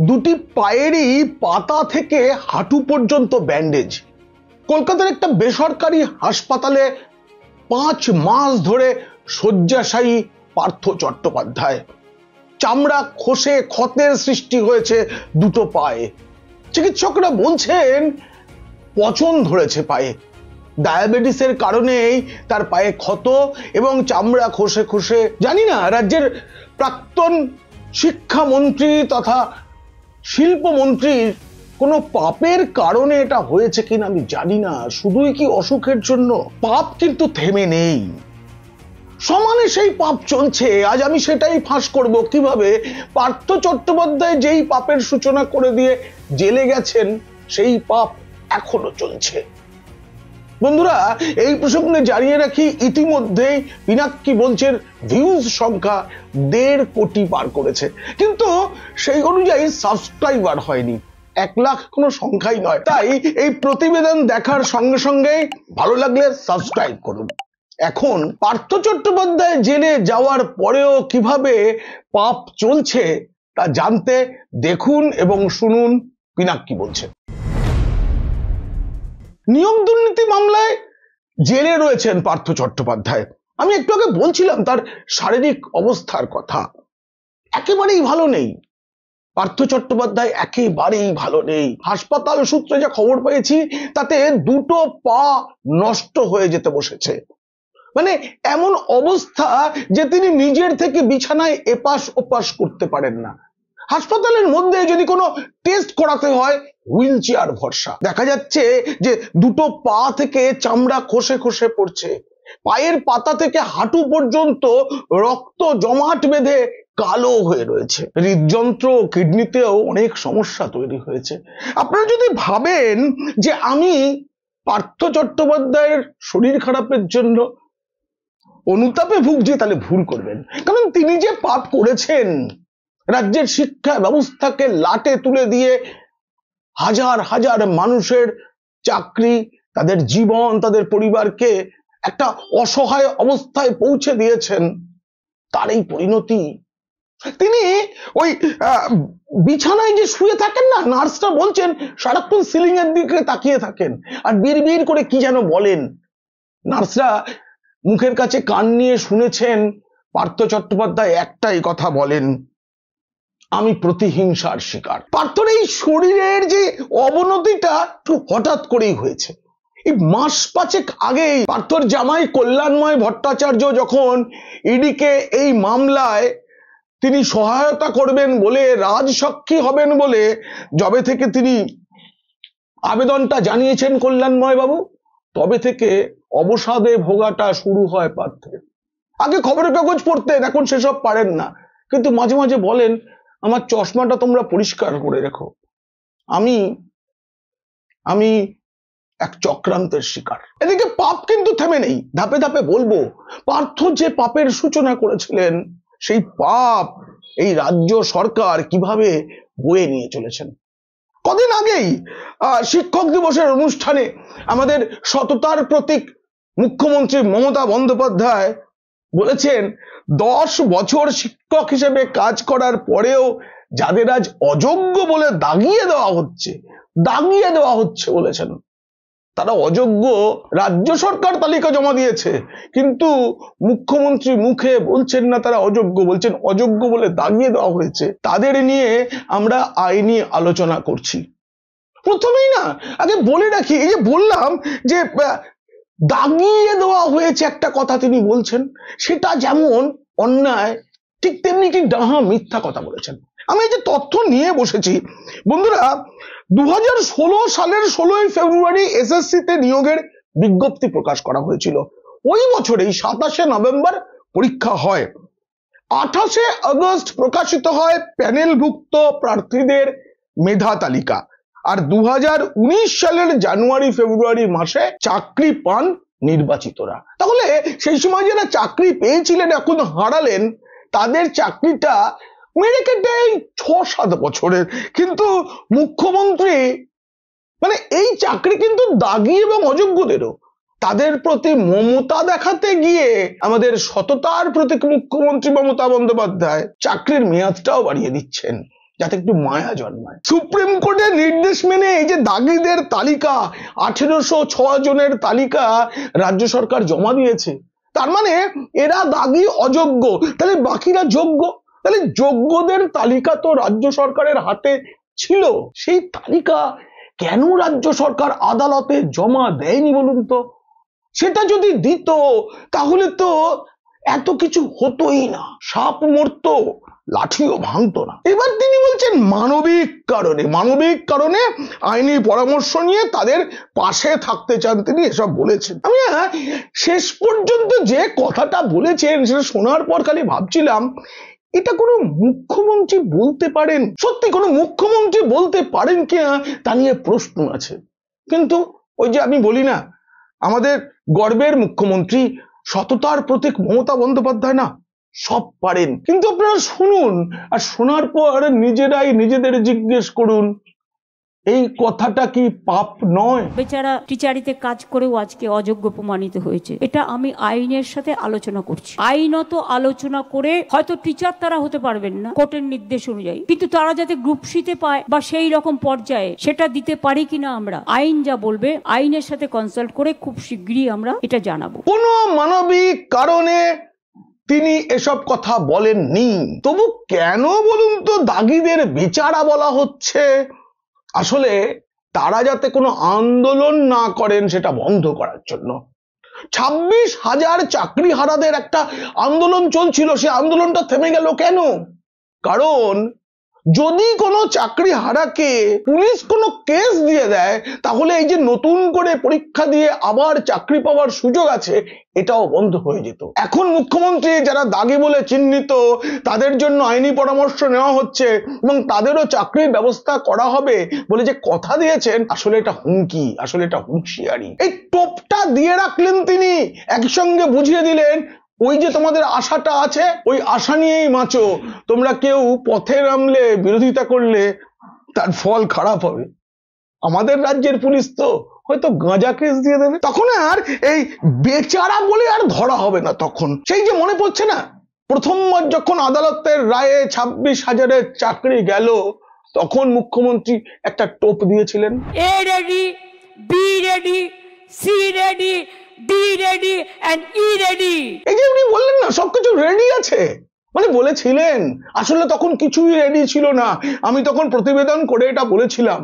দুটি পায়েরই পাতা থেকে হাঁটু পর্যন্ত ব্যান্ডেজ। কলকাতার একটা বেসরকারি হাসপাতালে 5 মাস ধরে শয্যাশায়ী পার্থ চট্টোপাধ্যায়। চামড়া খসে ক্ষতের সৃষ্টি হয়েছে দুটো পায়ে। চিকিৎসকরা বলছেন পচন ধরেছে পায়ে। ডায়াবেটিসের কারণেই তার পায়ে ক্ষত এবং চামড়া খসে খসে। জানি না রাজ্যের প্রাক্তন শিক্ষামন্ত্রী তথা শিল্পমন্ত্রীর কোনো পাপের কারণে এটা হয়েছে কিনা আমি জানি না। শুধুই কি অসুখের জন্য? পাপ কিন্তু থেমে নেই, সমানে সেই পাপ চলছে। আজ আমি সেটাই ফাঁস করব, কিভাবে পার্থ চট্টোপাধ্যায় যেই পাপের সূচনা করে দিয়ে জেলে গেছেন সেই পাপ এখনো চলছে। বন্ধুরা, এই প্রসঙ্গে জানিয়ে রাখি, ইতিমধ্যেই পিনাক্কি বলছেন ভিউজ সংখ্যা 1.5 কোটি পার করেছে, কিন্তু সেই অনুযায়ী সাবস্ক্রাইবার হয়নি। 1 লাখ কোনো সংখ্যাই নয়। তাই এই প্রতিবেদন দেখার সঙ্গে সঙ্গে ভালো লাগলে সাবস্ক্রাইব করুন। এখন পার্থ চট্টোপাধ্যায় জেলে যাওয়ার পরেও কিভাবে পাপ চলছে তা জানতে দেখুন এবং শুনুন পিনাক্কি বলছে। নিয়োগ দুর্নীতি মামলায় জেলে রয়েছেন পার্থ চট্টোপাধ্যায়। আমি একটু আগে বলছিলাম তার শারীরিক অবস্থার কথা। একেবারেই ভালো নেই পার্থ চট্টোপাধ্যায়, একেবারেই ভালো নেই। হাসপাতাল সূত্রে যা খবর পেয়েছি তাতে দুটো পা নষ্ট হয়ে যেতে বসেছে। মানে এমন অবস্থা যে তিনি নিজের থেকে বিছানায় এপাশ ওপাশ করতে পারেন না। হাসপাতালের মধ্যে যদি কোনো টেস্ট করাতে হয় হুইল চেয়ার ভরসা। দেখা যাচ্ছে যে দুটো পা থেকে চামড়া খসে খসে পড়ছে। পায়ের পাতা থেকে হাঁটু পর্যন্ত রক্ত জমাট বেঁধে কালো হয়ে রয়েছে। হৃদযন্ত্র, কিডনিতেও অনেক সমস্যা তৈরি হয়েছে। আপনারা যদি ভাবেন যে আমি পার্থ চট্টোপাধ্যায়ের শরীর খারাপের জন্য অনুতাপে ভুগছি, তাহলে ভুল করবেন। কারণ তিনি যে পাপ করেছেন, রাজ্যের শিক্ষা ব্যবস্থাকে লাটে তুলে দিয়ে হাজার হাজার মানুষের চাকরি, তাদের জীবন, তাদের পরিবারকে একটা অসহায় অবস্থায় পৌঁছে দিয়েছেন, তার এই পরিণতি। তিনি ওই বিছানায় যে শুয়ে থাকেন না, নার্সরা বলছেন সারাক্ষণ সিলিং এর দিকে তাকিয়ে থাকেন আর বিড়বিড় করে কি যেন বলেন। নার্সরা মুখের কাছে কান নিয়ে শুনেছেন পার্থ চট্টোপাধ্যায় একটাই কথা বলেন, আমি প্রতিহিংসার শিকার। পার্থর এই শরীরের যে অবনতিটা একটু হঠাৎ করেই হয়েছে। এই মাস 5 আগেই পার্থর জামাই কল্যাণময় ভট্টাচার্য যখন ইডিকে এই মামলায় তিনি সহায়তা করবেন বলে, রাজসাক্ষী হবেন বলে যবে থেকে তিনি আবেদনটা জানিয়েছেন কল্যাণময় বাবু, তবে থেকে অবসাদে ভোগাটা শুরু হয় পার্থের। আগে খবরের কাগজ পড়তেন, এখন সেসব পারেন না, কিন্তু মাঝে মাঝে বলেন আমার চশমাটা তোমরা পরিষ্কার করে রেখো, আমি আমি এক চক্রান্তের শিকার। এদিকে পাপ কিন্তু থেমে নেই। ধাপে ধাপে বলবো, পার্থ যে পাপের সূচনা করেছিলেন সেই পাপ এই রাজ্য সরকার কিভাবে বয়ে নিয়ে চলেছেন। কদিন আগেই শিক্ষক দিবসের অনুষ্ঠানে আমাদের সততার প্রতীক মুখ্যমন্ত্রী মমতা বন্দ্যোপাধ্যায় বলেছেন 10 বছর শিক্ষক হিসেবে কাজ করার পরেও যাদের আজ অযোগ্য বলে দাগিয়ে দেওয়া হচ্ছে বলেছেন, তারা অযোগ্য। রাজ্য সরকার তালিকা জমা দিয়েছে, কিন্তু মুখ্যমন্ত্রী মুখে বলছেন না তারা অযোগ্য, বলছেন অযোগ্য বলে দাগিয়ে দেওয়া হয়েছে। তাদের নিয়ে আমরা আইনি আলোচনা করছি। প্রথমেই না আগে বলে রাখি, এই যে বললাম যে দাগিয়ে দেওয়া হয়েছে একটা কথা তিনি বলছেন, সেটা যেমন অন্যায় ঠিক তেমনি কি ডাহা মিথ্যা কথা বলেছেন। আমি এই যে তথ্য নিয়ে বসেছি বন্ধুরা, 2016 সালের 16 ফেব্রুয়ারি এসএসসিতে নিয়োগের বিজ্ঞপ্তি প্রকাশ করা হয়েছিল। ওই বছরেই 27 নভেম্বর পরীক্ষা হয়। 28 আগস্ট প্রকাশিত হয় প্যানেলভুক্ত প্রার্থীদের মেধা তালিকা। আর 2019 সালের জানুয়ারি ফেব্রুয়ারি মাসে চাকরি পান নির্বাচিতরা। তাহলে সেই সময় যারা চাকরি পেয়েছিলেন এখন হারালেন, তাদের চাকরিটা মেরে কেটে 6-7 বছরের। কিন্তু মুখ্যমন্ত্রী মানে এই চাকরি কিন্তু দাগি এবং অযোগ্যদেরও। তাদের প্রতি মমতা দেখাতে গিয়ে আমাদের সততার প্রতীক মুখ্যমন্ত্রী মমতা বন্দ্যোপাধ্যায় চাকরির মেয়াদটাও বাড়িয়ে দিচ্ছেন। যাতে একটু মায়া জন্মায়। সুপ্রিম কোর্টের নির্দেশ মেনে এই যে দাগিদের তালিকা 1806 জনের তালিকা রাজ্য সরকার জমা দিয়েছে, তার মানে এরা দাগি অযোগ্য, তাহলে বাকিরা যোগ্য। তাহলে যোগ্যদের তালিকা তো রাজ্য সরকারের হাতে ছিল, সেই তালিকা কেন রাজ্য সরকার আদালতে জমা দেয়নি বলুন তো? সেটা যদি দিত তাহলে তো এত কিছু হতোই না, সাপ মরতো লাঠিও ভাঙতো না। এবার তিনি বলছেন মানবিক কারণে আইনি পরামর্শ নিয়ে তাদের পাশে থাকতে চান তিনি, এসব বলেছেন। আমি শেষ পর্যন্ত যে কথাটা বলেছেন সেটা শোনার পর খালি ভাবছিলাম, এটা কোনো মুখ্যমন্ত্রী বলতে পারেন? সত্যি কোনো মুখ্যমন্ত্রী বলতে পারেন কিনা তা নিয়ে প্রশ্ন আছে। কিন্তু ওই যে আমি বলি না, আমাদের গর্বের মুখ্যমন্ত্রী, সততার প্রতীক মমতা বন্দ্যোপাধ্যায় না, সব পারেন। কিন্তু আপনারা শুনুন, আর শোনার পর নিজেরাই নিজেদের জিজ্ঞেস করুন, এই কথাটা কি পাপ নয়? বেচারা টিচারিতে কাজ করেও আজকে অযোগ্য প্রমাণিত হয়েছে। এটা আমি আইনের সাথে আলোচনা করছি, আইনত আলোচনা করে হয়তো টিচার তারা হতে পারবেন না কোর্টের নির্দেশ অনুযায়ী, কিন্তু তারা যাতে গ্রুপ সিতে পায় বা সেই রকম পর্যায়ে সেটা দিতে পারি কিনা আমরা আইন যা বলবে আইনের সাথে কনসাল্ট করে খুব শীঘ্রই আমরা এটা জানাবো। কোন মানবিক কারণে তিনি এসব কথা বলেননি, তবু কেন বলুন তো দাগিদের বেচারা বলা হচ্ছে? আসলে তারা যাতে কোনো আন্দোলন না করেন সেটা বন্ধ করার জন্য। 26,000 চাকরিহারাদের একটা আন্দোলন চলছিল, সে আন্দোলনটা থেমে গেল কেন? কারণ যদি কোনো চাকরিহারাকে পুলিশ কোনো কেস দিয়ে দেয়, তাহলে এই যে নতুন করে পরীক্ষা দিয়ে আবার চাকরি পাওয়ার সুযোগ আছে, এটাও বন্ধ হয়ে যেত। এখন মুখ্যমন্ত্রী যারা দাগি বলে চিহ্নিত তাদের জন্য আইনি পরামর্শ নেওয়া হচ্ছে এবং তাদেরও চাকরির ব্যবস্থা করা হবে বলে যে কথা দিয়েছেন, আসলে এটা হুমকি, আসলে এটা হুঁশিয়ারি। এই টোপটা দিয়ে রাখলেন তিনি, একসঙ্গে বুঝিয়ে দিলেন ওই যে তোমাদের আশাটা আছে, ওই আশা নিয়েই বাঁচো, তোমরা কেউ পথে নামলে বিরোধিতা করলে তার ফল খারাপ হবে। আমাদের রাজ্যের পুলিশ তো হয়তো গাঁজা কেস দিয়ে দেবে, তখন আর এই বেচারা বলে আর ধরা হবে না। তখন সেই যে মনে পড়ছে না, প্রথমবার যখন আদালতের রায়ে 26,000 চাকরি গেল, তখন মুখ্যমন্ত্রী একটা টোপ দিয়েছিলেন, A ready, B ready, C ready, D ready and E ready. এই যে উনি বললেন না সবকিছু রেডি আছে, মানে বলেছিলেন, আসলে তখন কিছুই রেডি ছিল না। আমি তখন প্রতিবেদন করে এটা বলেছিলাম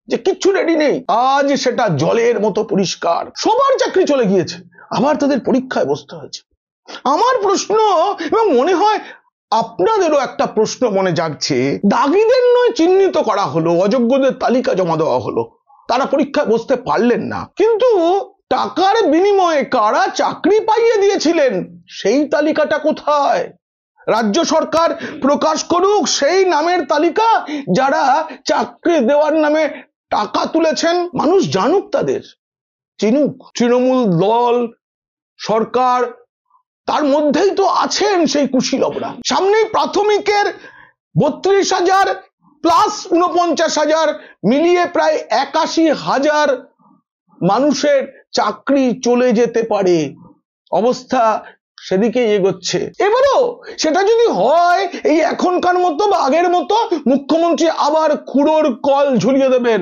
যে কিচ্ছু রেডি নেই। আজ সেটা জলের মতো পরিষ্কার, সবার চাকরি চলে গিয়েছে, আবার তাদের পরীক্ষায় বসতে হয়েছে। আমার প্রশ্ন, এবং মনে হয় আপনাদেরও একটা প্রশ্ন মনে জাগছে, দাগিদের নয় চিহ্নিত করা হলো, অযোগ্যদের তালিকা জমা দেওয়া হলো, তারা পরীক্ষায় বসতে পারলেন না, কিন্তু টাকার বিনিময়ে কারা চাকরি পাইয়ে দিয়েছিলেন সেই তালিকাটা কোথায়? রাজ্য সরকার প্রকাশ করুক সেই নামের তালিকা যারা চাকরি দেওয়ার নামে টাকা তুলেছেন, মানুষ জানুক, তাদের চিনুক। তৃণমূল দল, সরকার, তার মধ্যেই তো আছেন সেই কুশীলবরা। সামনেই প্রাথমিকের 32,000 প্লাস 49,000 মিলিয়ে প্রায় 81,000 মানুষের চাকরি চলে যেতে পারে, অবস্থা সেদিকে এগোচ্ছে। এবারও সেটা যদি হয় এই এখনকার মতো বা আগের মতো, মুখ্যমন্ত্রী আবার খুঁড়োর কল ঝুলিয়ে দেবেন।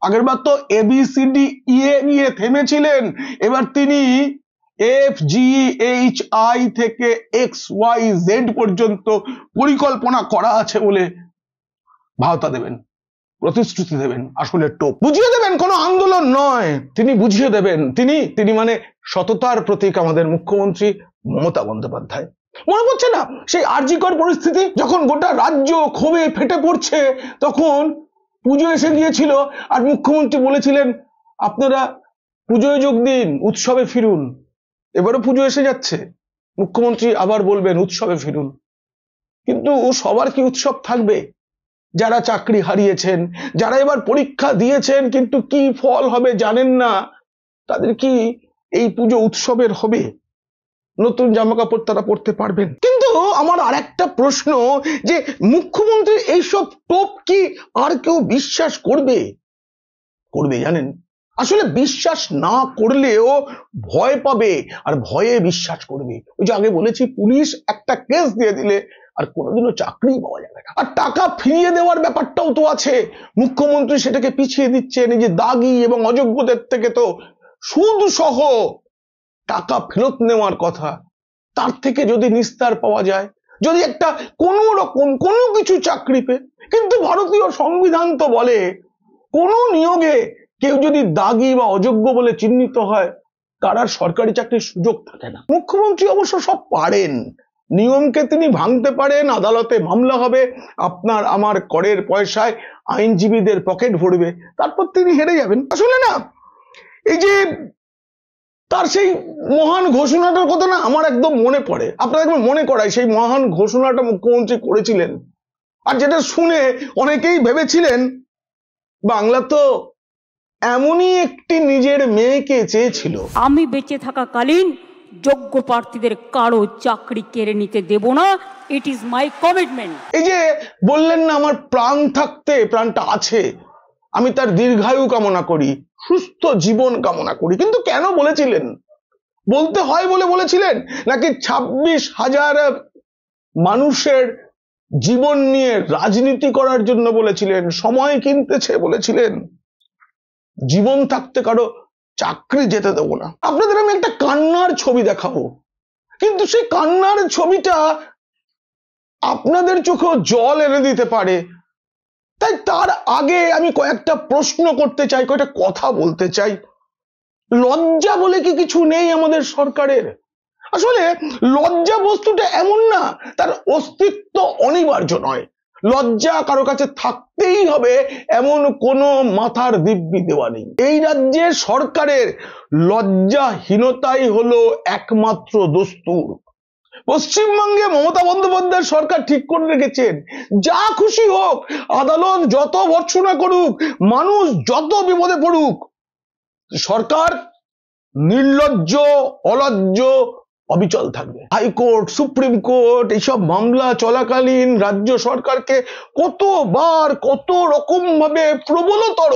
আগেরবার তো ABCDE নিয়ে থেমেছিলেন, এবার তিনি FGHI থেকে XYZ পর্যন্ত পরিকল্পনা করা আছে বলে ভাওতা দেবেন, প্রতিশ্রুতি দেবেন, আসলে টোপ বুঝিয়ে দেবেন, কোনো আন্দোলন নয়, তিনি বুঝিয়ে দেবেন। তিনি মানে সততার প্রতীক আমাদের মুখ্যমন্ত্রী মমতা বন্দ্যোপাধ্যায়। মনে পড়ছে না সেই আরজিকর পরিস্থিতি, যখন গোটা রাজ্য ক্ষোভে ফেটে পড়ছে, তখন পুজো এসে গিয়েছিল আর মুখ্যমন্ত্রী বলেছিলেন আপনারা পুজোয় যোগ দিন, উৎসবে ফিরুন। এবারও পুজো এসে যাচ্ছে, মুখ্যমন্ত্রী আবার বলবেন উৎসবে ফিরুন। কিন্তু সবার কি উৎসব থাকবে? যারা চাকরি হারিয়েছেন, যারা এবার পরীক্ষা দিয়েছেন কিন্তু কি ফল হবে জানেন না, তাদের কি এই পুজো উৎসবের হবে? নতুন জামা কাপড় তারা পরতে পারবেন? কিন্তু আমার আর একটা প্রশ্ন, যে মুখ্যমন্ত্রীর এইসব টোপ কি আর কেউ বিশ্বাস করবে? জানেন, আসলে বিশ্বাস না করলেও ভয় পাবে, আর ভয়ে বিশ্বাস করবে। ওই যে আগে বলেছি, পুলিশ একটা কেস দিয়ে দিলে আর কোনোদিনও চাকরি পাওয়া যাবে না। আর টাকা ফিরিয়ে দেওয়ার ব্যাপারটাও তো আছে, মুখ্যমন্ত্রী সেটাকে পিছিয়ে দিচ্ছেন। এই যে দাগি এবং অযোগ্যদের থেকে তো সুদ সহ টাকা ফেরত নেওয়ার কথা, তার থেকে যদি নিস্তার পাওয়া যায়, যদি একটা কোনো রকম কোনো কিছু চাকরি পেয়ে। কিন্তু ভারতীয় সংবিধান তো বলে কোনো নিয়োগে কেউ যদি দাগি বা অযোগ্য বলে চিহ্নিত হয় তার আর সরকারি চাকরির সুযোগ থাকে না। মুখ্যমন্ত্রী অবশ্য সব পারেন, নিয়মকে তিনি ভাঙতে পারেন, আদালতে মামলা হবে, আপনার আমার করের পয়সায় আইনজীবীদের পকেট ভরবে, তারপর তিনি হেরে যাবেন। আসলে না, এই যে তার সেই মহান ঘোষণাটার কথা না আমার একদম মনে পড়ে। আপনাদের একবার মনে করায় সেই মহান ঘোষণাটা মুখ্যমন্ত্রী করেছিলেন, আর যেটা শুনে অনেকেই ভেবেছিলেন বাংলা তো এমনই একটি নিজের মেয়েকে চেয়েছিল। আমি বেঁচে থাকাকালীন যোগ্য প্রার্থীদের কারো চাকরি কেড়ে নিতে দেব না, ইট ইজ মাই কমিটমেন্ট। এই যে বললেন না আমার প্রাণ থাকতে, প্রাণটা আছে, আমি তার দীর্ঘায়ু কামনা করি, সুস্থ জীবন কামনা করি। কিন্তু কেন বলেছিলেন? বলতে হয় বলে বলেছিলেন, নাকি 26,000 মানুষের জীবন নিয়ে রাজনীতি করার জন্য বলেছিলেন, সময় কিনতেছে বলেছিলেন, জীবন থাকতে কারো চাকরি যেতে দেবো না? আপনাদের আমি একটা কান্নার ছবি দেখাবো, কিন্তু সেই কান্নার ছবিটা আপনাদের চোখে জল এনে দিতে পারে। তাই তার আগে আমি কয়েকটা প্রশ্ন করতে চাই, কয়েকটা কথা বলতে চাই। লজ্জা বলে কি কিছু নেই আমাদের সরকারের? আসলে লজ্জা বস্তুটা এমন না, তার অস্তিত্ব অনিবার্য নয়। লজ্জা কারো কাছে থাকতেই হবে এমন কোনো মাথার দিব্যি দেওয়া নেই। এই রাজ্যের সরকারের লজ্জাহীনতাই হলো একমাত্র দস্তুর। পশ্চিমবঙ্গে মমতা বন্দ্যোপাধ্যায় সরকার ঠিক করে রেখেছেন, যা খুশি হোক, আদালত যত ভর্ৎসনা করুক, মানুষ যত বিপদে পড়ুক, সরকার নির্লজ্জ, অলজ্জ, অবিচল থাকবে। হাইকোর্ট, সুপ্রিম কোর্ট এইসব মামলা চলাকালীন রাজ্য সরকারকে কতবার কত রকম ভাবে প্রবলতর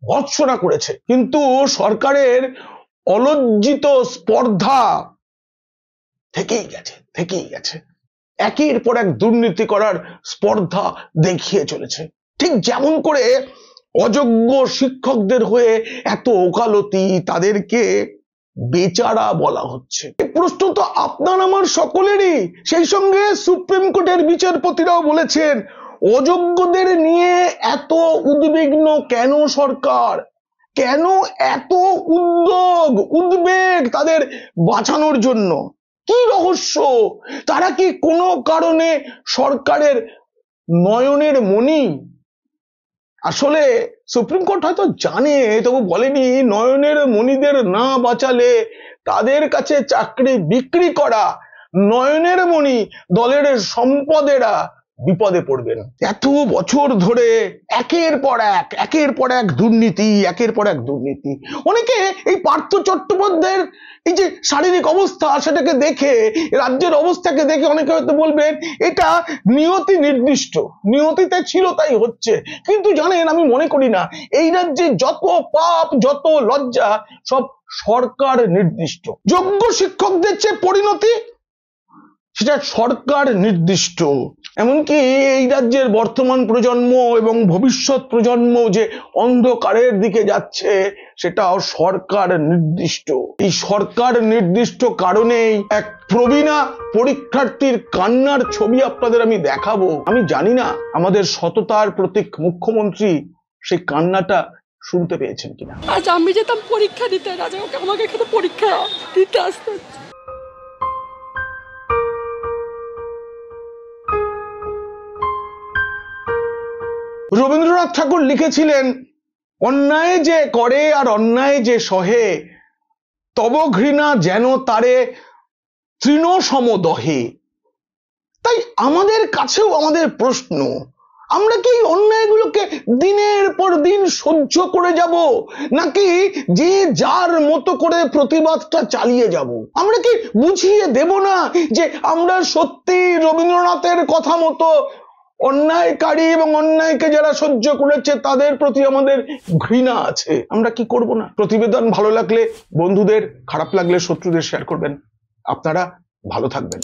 ভর্ৎসনা করেছে, কিন্তু সরকারের অলজ্জিত স্পর্ধা থেকেই গেছে। একের পর এক দুর্নীতি করার স্পর্ধা দেখিয়ে চলেছে। ঠিক যেমন করে অযোগ্য শিক্ষকদের হয়ে এত ওকালতি, তাদেরকে বেচারা বলা হচ্ছে। এই প্রশ্ন তো আপনার আমার সকলেরই। সেই সঙ্গে সুপ্রিম কোর্টের বিচারপতিরাও বলেছেন, অযোগ্যদের নিয়ে এত উদ্বিগ্ন কেন সরকার, কেন এত উদ্বেগ তাদের বাঁচানোর জন্য? কি রহস্য? তারা কি কোনো কারণে সরকারের নয়নের মণি? আসলে সুপ্রিম কোর্ট হয়তো জানে, তবু বলেনি নয়নের মণিদের না বাঁচালে তাদের কাছে চাকরি বিক্রি করা নয়নের মণি দলের সম্পদেরা বিপদে পড়বেন। এত বছর ধরে একের পর এক দুর্নীতি, অনেকে এই পার্থ চট্টোপাধ্যায়ের এই যে শারীরিক অবস্থা, সেটাকে দেখে, রাজ্যের অবস্থাকে দেখে অনেকে হয়তো বলবেন এটা নিয়তি নির্দিষ্ট, নিয়তিতে ছিল তাই হচ্ছে। কিন্তু জানেন, আমি মনে করি না। এই রাজ্যে যত পাপ, যত লজ্জা, সব সরকার নির্দিষ্ট। যোগ্য শিক্ষকদের চেয়ে পরিণতি, সেটা সরকার নির্দিষ্ট। এমনকি এই রাজ্যের বর্তমান প্রজন্ম এবং ভবিষ্যৎ প্রজন্ম যে অন্ধকারের দিকে যাচ্ছে, সেটাও সরকার নির্দিষ্ট। এই সরকার নির্দিষ্ট কারণেই এক প্রবীণা পরীক্ষার্থীর কান্নার ছবি আপনাদের আমি দেখাবো। আমি জানি না আমাদের সততার প্রতীক মুখ্যমন্ত্রী সেই কান্নাটা শুনতে পেয়েছেন কিনা। আজ আমি যেতাম পরীক্ষা দিতে, আমাকে এখানে পরীক্ষা দিতে আসতে। রবীন্দ্রনাথ ঠাকুর লিখেছিলেন, অন্যায় যে করে আর অন্যায় যে সহে, তব ঘৃণা যেন তারে তৃণ সমদহে। তাই আমাদের কাছেও আমাদের প্রশ্ন, আমরা কি অন্যায়গুলোকে দিনের পর দিন সহ্য করে যাব, নাকি যে যার মতো করে প্রতিবাদটা চালিয়ে যাব? আমরা কি বুঝিয়ে দেব না যে আমরা সত্যি রবীন্দ্রনাথের কথা মতো অন্যায়কারী এবং অন্যায়কে যারা সহ্য করেছে তাদের প্রতি আমাদের ঘৃণা আছে? আমরা কি করব না? প্রতিবেদন ভালো লাগলে বন্ধুদের, খারাপ লাগলে শত্রুদের শেয়ার করবেন। আপনারা ভালো থাকবেন।